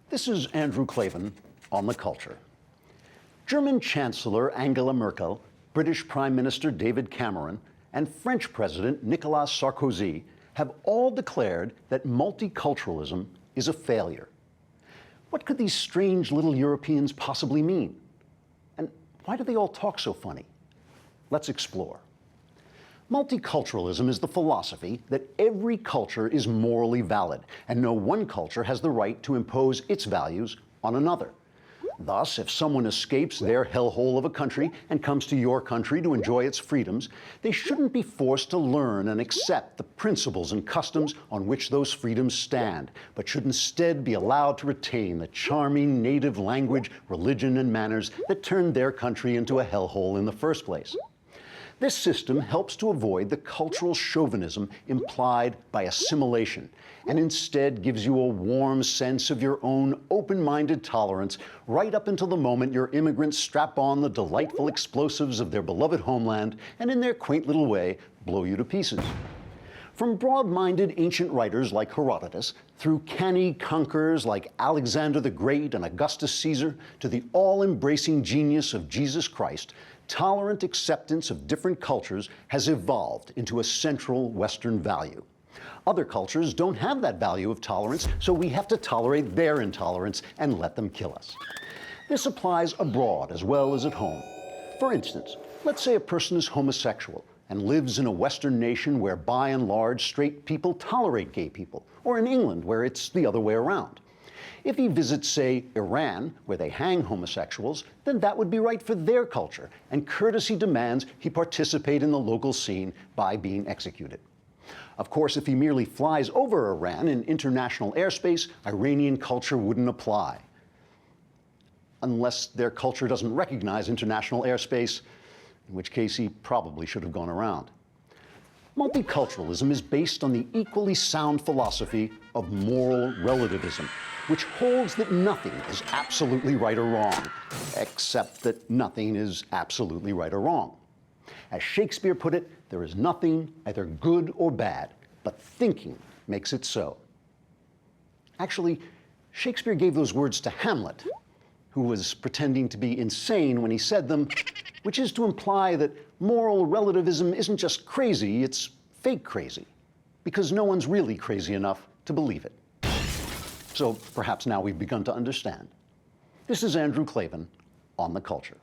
This is Andrew Klavan on the culture. German Chancellor Angela Merkel, British Prime Minister David Cameron, and French President Nicolas Sarkozy have all declared that multiculturalism is a failure. What could these strange little Europeans possibly mean? And why do they all talk so funny? Let's explore. Multiculturalism is the philosophy that every culture is morally valid, and no one culture has the right to impose its values on another. Thus, if someone escapes their hellhole of a country and comes to your country to enjoy its freedoms, they shouldn't be forced to learn and accept the principles and customs on which those freedoms stand, but should instead be allowed to retain the charming native language, religion, and manners that turned their country into a hellhole in the first place. This system helps to avoid the cultural chauvinism implied by assimilation, and instead gives you a warm sense of your own open-minded tolerance right up until the moment your immigrants strap on the delightful explosives of their beloved homeland and in their quaint little way blow you to pieces. From broad-minded ancient writers like Herodotus, through canny conquerors like Alexander the Great and Augustus Caesar, to the all-embracing genius of Jesus Christ, tolerant acceptance of different cultures has evolved into a central Western value. Other cultures don't have that value of tolerance, so we have to tolerate their intolerance and let them kill us. This applies abroad as well as at home. For instance, let's say a person is homosexual and lives in a Western nation where, by and large, straight people tolerate gay people, or in England, where it's the other way around. If he visits, say, Iran, where they hang homosexuals, then that would be right for their culture, and courtesy demands he participate in the local scene by being executed. Of course, if he merely flies over Iran in international airspace, Iranian culture wouldn't apply. Unless their culture doesn't recognize international airspace, in which case he probably should have gone around. Multiculturalism is based on the equally sound philosophy of moral relativism, which holds that nothing is absolutely right or wrong, except that nothing is absolutely right or wrong. As Shakespeare put it, there is nothing either good or bad, but thinking makes it so. Actually, Shakespeare gave those words to Hamlet, who was pretending to be insane when he said them, which is to imply that moral relativism isn't just crazy, it's fake crazy, because no one's really crazy enough to believe it. So perhaps now we've begun to understand. This is Andrew Klavan on the culture.